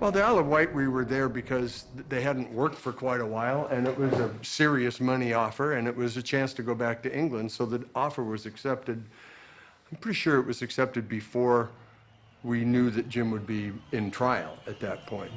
Well, the Isle of Wight, we were there because they hadn't worked for quite a while, and it was a serious money offer, and it was a chance to go back to England, so the offer was accepted. I'm pretty sure it was accepted before we knew that Jim would be in trial at that point.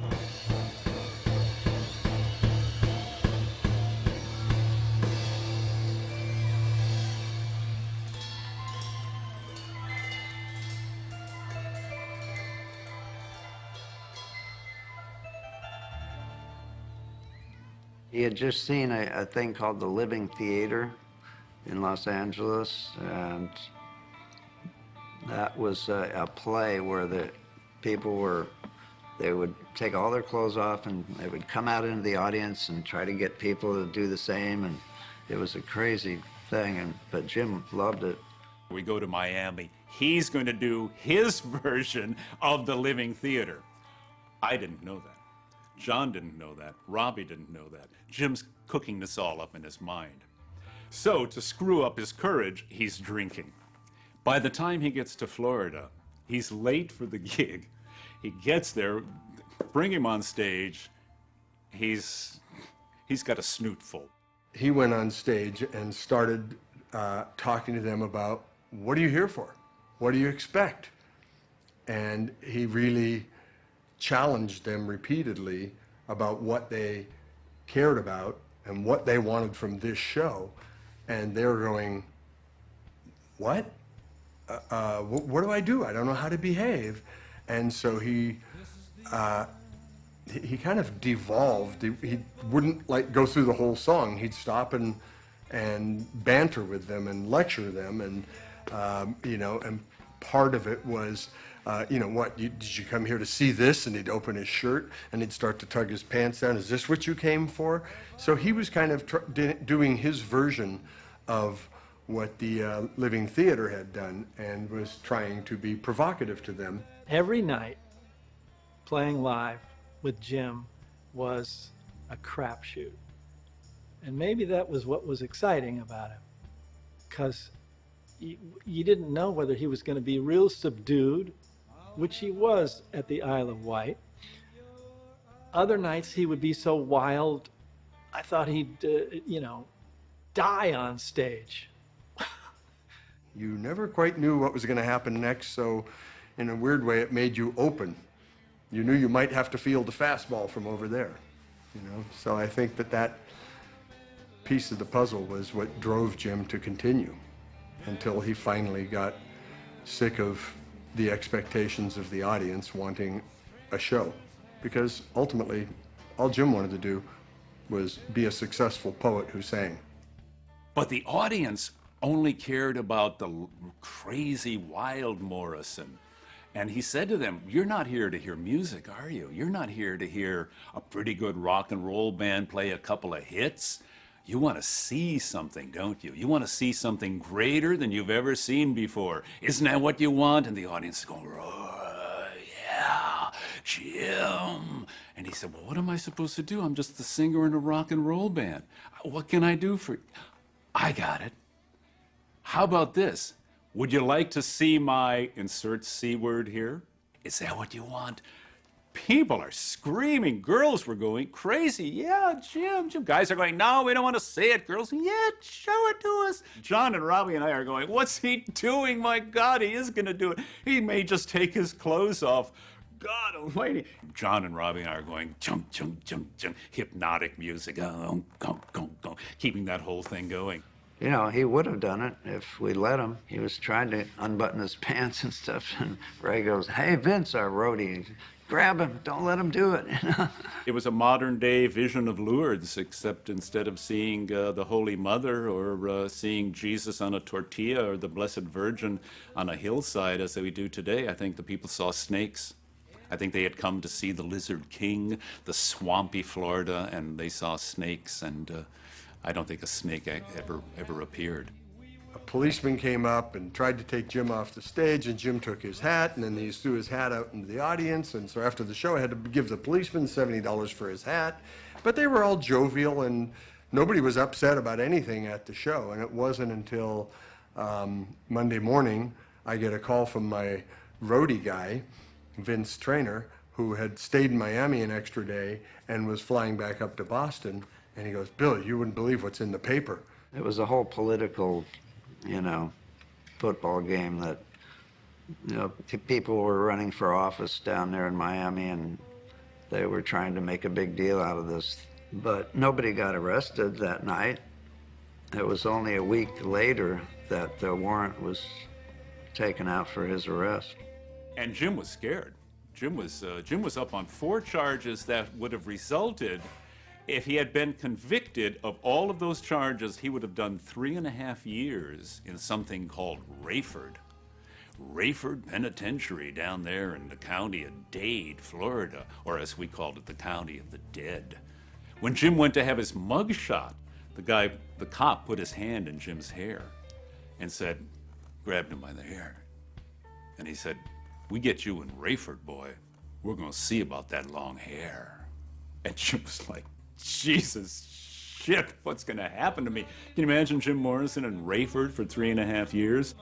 He had just seen a thing called the Living Theater in Los Angeles, and that was a play where the people they would take all their clothes off and they would come out into the audience and try to get people to do the same, and it was a crazy thing, but Jim loved it. We go to Miami. He's going to do his version of the Living Theater. I didn't know that. John didn't know that. Robbie didn't know that. Jim's cooking this all up in his mind. So, to screw up his courage, he's drinking. By the time he gets to Florida, he's late for the gig. He gets there, bring him on stage, he's got a snoot full. He went on stage and started talking to them about, what are you here for? What do you expect? And he really challenged them repeatedly about what they cared about and what they wanted from this show. And they were going, what? What do I do? I don't know how to behave. And so he kind of devolved. He wouldn't like go through the whole song. He'd stop and banter with them and lecture them, and you know, and part of it was, you know, did you come here to see this? And he'd open his shirt and he'd start to tug his pants down. Is this what you came for? So he was kind of doing his version of what the Living Theater had done, and was trying to be provocative to them. Every night, playing live with Jim was a crapshoot. And maybe that was what was exciting about him, because you didn't know whether he was going to be real subdued, which he was at the Isle of Wight. Other nights he would be so wild, I thought he'd, you know, die on stage. You never quite knew what was going to happen next, so in a weird way it made you open. You knew you might have to field the fastball from over there, you know? So I think that piece of the puzzle was what drove Jim to continue, until he finally got sick of the expectations of the audience wanting a show. Because ultimately, all Jim wanted to do was be a successful poet who sang. But the audience only cared about the crazy, wild Morrison. And he said to them, you're not here to hear music, are you? You're not here to hear a pretty good rock and roll band play a couple of hits. You want to see something, don't you? You want to see something greater than you've ever seen before. Isn't that what you want? And the audience is going, oh, yeah, Jim. And he said, well, what am I supposed to do? I'm just the singer in a rock and roll band. What can I do for you? I got it. How about this? Would you like to see my insert C word here? Is that what you want? People are screaming. Girls were going crazy. Yeah, Jim. Guys are going, no, we don't want to see it. Girls, yeah, show it to us. John and Robbie and I are going, what's he doing? My God, he is going to do it. He may just take his clothes off. God almighty. John and Robbie and I are going, jump, jump, jump, jump. Hypnotic music, keeping that whole thing going. You know, he would have done it if we let him. He was trying to unbutton his pants and stuff, and Ray goes, hey, Vince, our roadie, grab him, don't let him do it. It was a modern-day Vision of Lourdes, except instead of seeing the Holy Mother or seeing Jesus on a tortilla or the Blessed Virgin on a hillside as we do today, I think the people saw snakes. I think they had come to see the Lizard King, the swampy Florida, and they saw snakes, and I don't think a snake ever appeared. A policeman came up and tried to take Jim off the stage, and Jim took his hat, and then he threw his hat out into the audience, and so after the show I had to give the policeman $70 for his hat. But they were all jovial, and nobody was upset about anything at the show, and it wasn't until Monday morning I get a call from my roadie guy, Vince Traynor, who had stayed in Miami an extra day and was flying back up to Boston. And he goes, "Bill, you wouldn't believe what's in the paper." It was a whole political, football game that, people were running for office down there in Miami, and they were trying to make a big deal out of this. But nobody got arrested that night. It was only a week later that the warrant was taken out for his arrest. And Jim was scared. Jim was up on 4 charges that would have resulted, if he had been convicted of all of those charges, he would have done 3.5 years in something called Rayford Penitentiary down there in the county of Dade, Florida, or as we called it, the county of the dead. When Jim went to have his mug shot, the cop put his hand in Jim's hair and said, grabbed him by the hair. And he said, "We get you in Rayford, boy. We're gonna see about that long hair." And Jim was like, Jesus, shit, what's gonna happen to me? Can you imagine Jim Morrison in Rayford for 3.5 years?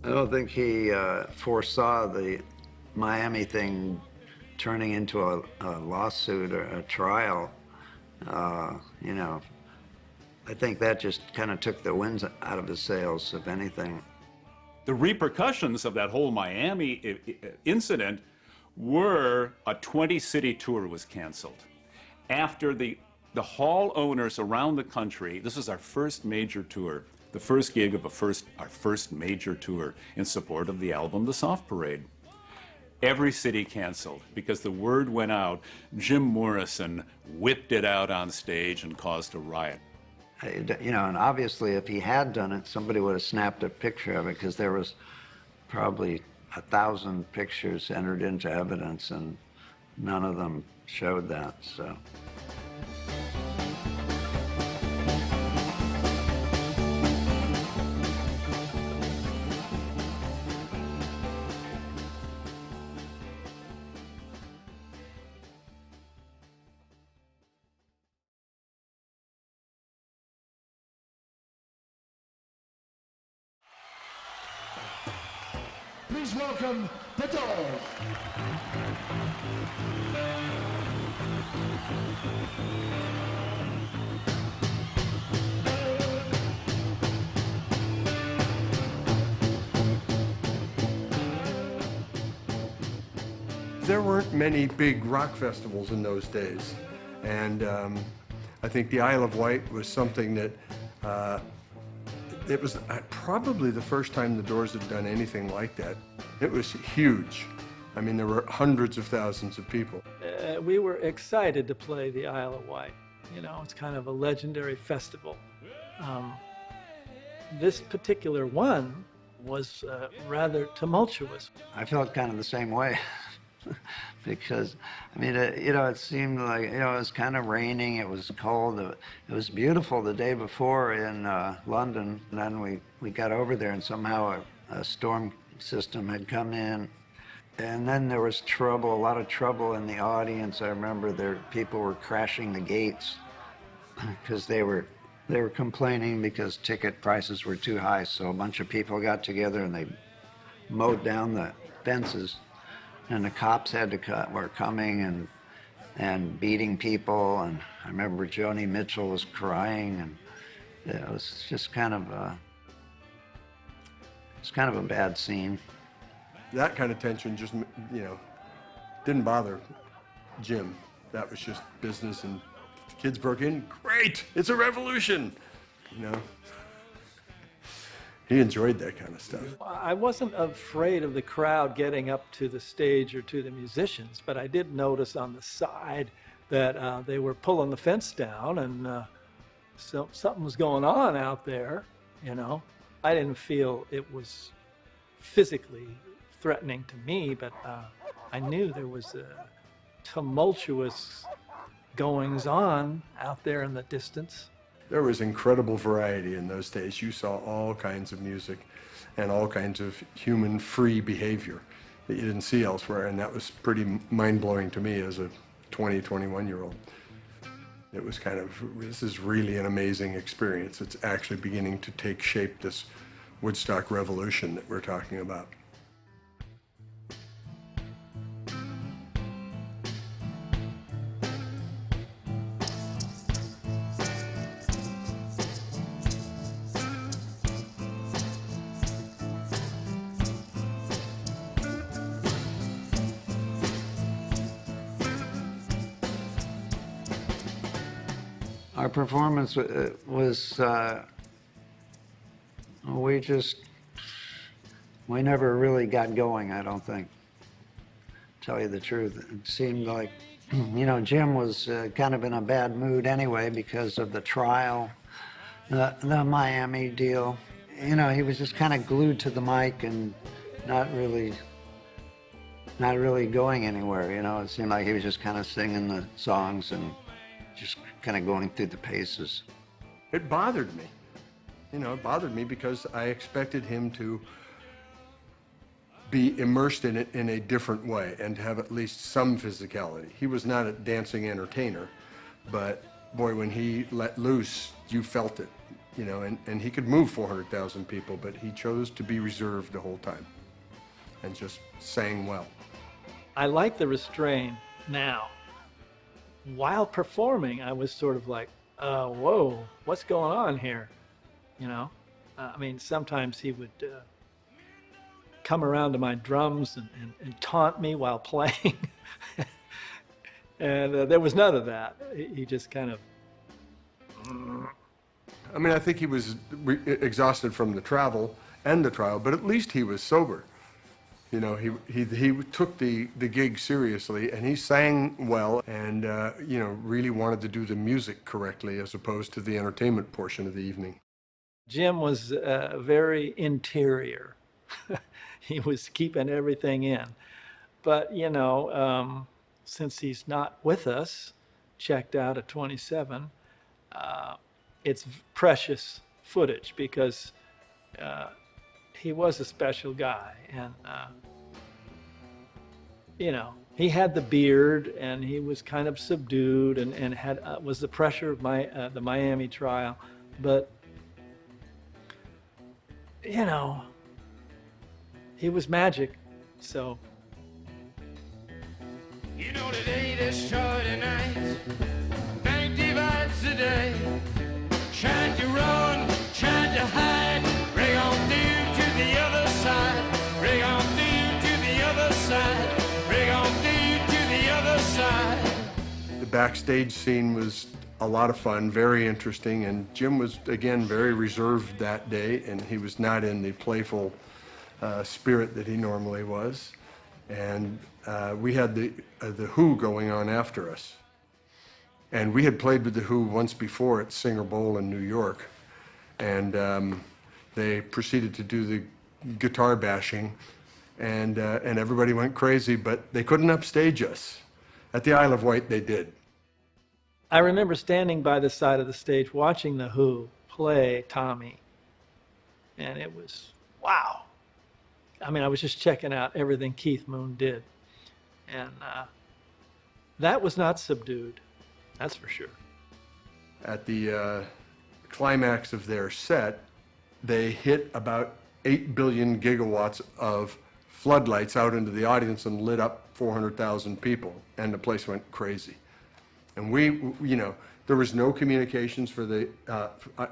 I don't think he foresaw the Miami thing turning into a lawsuit or a trial. I think that just kind of took the wind out of his sails, if anything. The repercussions of that whole Miami incident were a 20-city tour was canceled. After the hall owners around the country, this was our first major tour, the first gig of our first major tour in support of the album The Soft Parade. Every city canceled because the word went out, Jim Morrison whipped it out on stage and caused a riot. And obviously if he had done it, somebody would have snapped a picture of it, because there was probably 1,000 pictures entered into evidence, and none of them showed that, so. Please welcome the Dog. There weren't many big rock festivals in those days, and I think the Isle of Wight was something that it was probably the first time the Doors had done anything like that. It was huge. I mean, there were hundreds of thousands of people. We were excited to play the Isle of Wight. It's kind of a legendary festival. This particular one was rather tumultuous. I felt kind of the same way. Because, it seemed like, it was kind of raining, it was cold, it was beautiful the day before in London. And then we got over there, and somehow a storm system had come in. And then there was trouble, a lot of trouble in the audience. I remember people were crashing the gates because they were complaining because ticket prices were too high. So a bunch of people got together and they mowed down the fences. And the cops were coming and beating people, and I remember Joni Mitchell was crying, and it was just kind of a bad scene. That kind of tension just, didn't bother Jim. That was just business, and the kids broke in, great, it's a revolution, He enjoyed that kind of stuff. I wasn't afraid of the crowd getting up to the stage or to the musicians, but I did notice on the side that they were pulling the fence down, and so something was going on out there, I didn't feel it was physically threatening to me, but I knew there was tumultuous goings on out there in the distance. There was incredible variety in those days. You saw all kinds of music and all kinds of human free behavior that you didn't see elsewhere, and that was pretty mind-blowing to me as a 21-year-old. It was kind of, this is really an amazing experience. It's actually beginning to take shape, this Woodstock revolution that we're talking about. Our performance was, we never really got going, I don't think, to tell you the truth. It seemed like, Jim was kind of in a bad mood anyway because of the trial, the Miami deal. He was just kind of glued to the mic and not really going anywhere, It seemed like he was just kind of singing the songs and just kind of going through the paces. It bothered me. It bothered me because I expected him to be immersed in it in a different way and to have at least some physicality. He was not a dancing entertainer, but boy, when he let loose, you felt it, and he could move 400,000 people, but he chose to be reserved the whole time and just sang well. I like the restraint now. While performing, I was sort of like, whoa, what's going on here? Sometimes he would come around to my drums and taunt me while playing. And there was none of that. He just kind of... I think he was exhausted from the travel and the trial, but at least he was sober. He took the gig seriously, and he sang well and, really wanted to do the music correctly as opposed to the entertainment portion of the evening. Jim was very interior. He was keeping everything in. But, since he's not with us, checked out at 27, it's precious footage because he was a special guy, and he had the beard, and he was kind of subdued, and had was the pressure of the Miami trial, but he was magic, so. Today this Saturday night, bank divides the day, trying to run, trying to hide, bring on through to the other side, bring on through to the other side, bring on through to the other side. The backstage scene was a lot of fun, very interesting, and Jim was, again, very reserved that day, and he was not in the playful spirit that he normally was. And we had the Who going on after us. And we had played with the Who once before at Singer Bowl in New York. And they proceeded to do the guitar bashing, and everybody went crazy, but they couldn't upstage us. At the Isle of Wight, they did. I remember standing by the side of the stage watching the Who play Tommy, and it was, wow. I was just checking out everything Keith Moon did, and that was not subdued, that's for sure. At the climax of their set, they hit about 8 billion gigawatts of floodlights out into the audience and lit up 400,000 people, and the place went crazy. And there was no communications for the,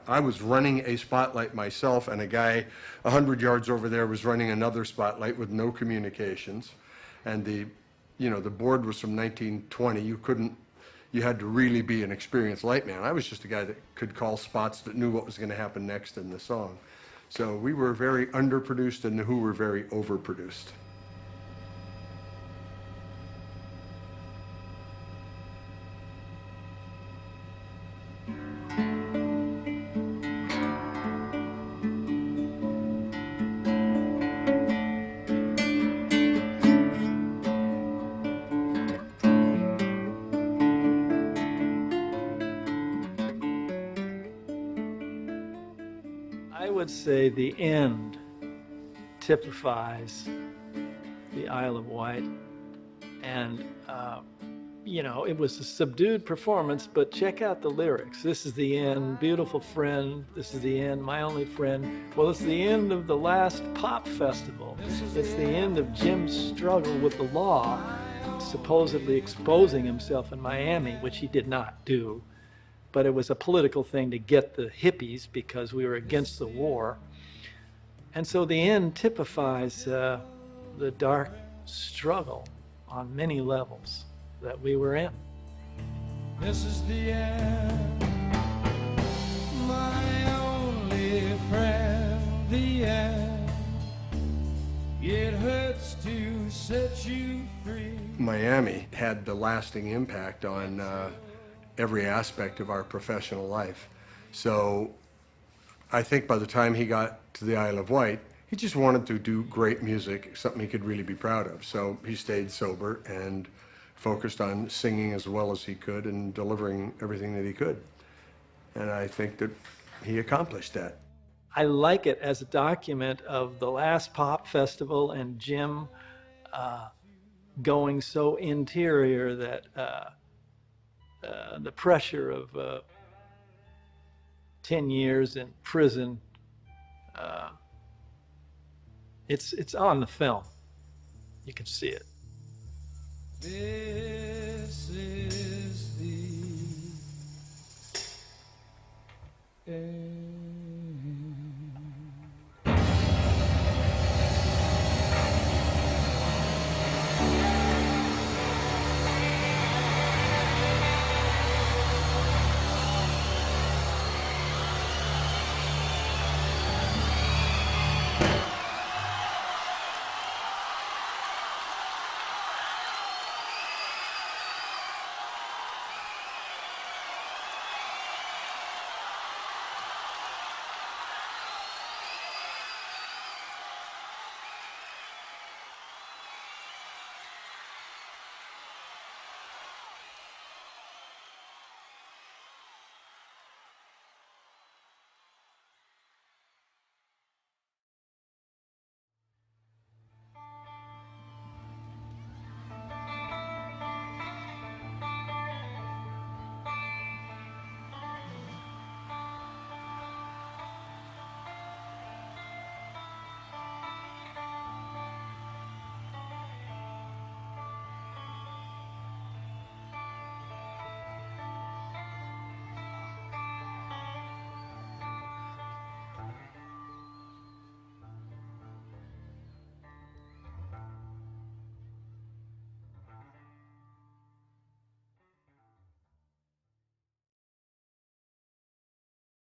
I was running a spotlight myself, and a guy 100 yards over there was running another spotlight with no communications. And the board was from 1920. You had to really be an experienced light man. I was just a guy that could call spots, that knew what was going to happen next in the song. So we were very underproduced, and the Who were very overproduced. I would say the end typifies the Isle of Wight, and you know, it was a subdued performance, but check out the lyrics. This is the end, beautiful friend. This is the end, my only friend. Well, it's the end of the last pop festival. It's the end of Jim's struggle with the law, supposedly exposing himself in Miami, which he did not do. But it was a political thing to get the hippies because we were against the war. And so the end typifies the dark struggle on many levels that we were in. This is the end, my only friend, the end. It hurts to set you free. Miami had the lasting impact on every aspect of our professional life. So I think by the time he got to the Isle of Wight, he just wanted to do great music, something he could really be proud of. So he stayed sober and focused on singing as well as he could and delivering everything that he could. And I think that he accomplished that. I like it as a document of the last pop festival and Jim going so interior that the pressure of 10 years in prison, it's on the film. You can see it. This is the end.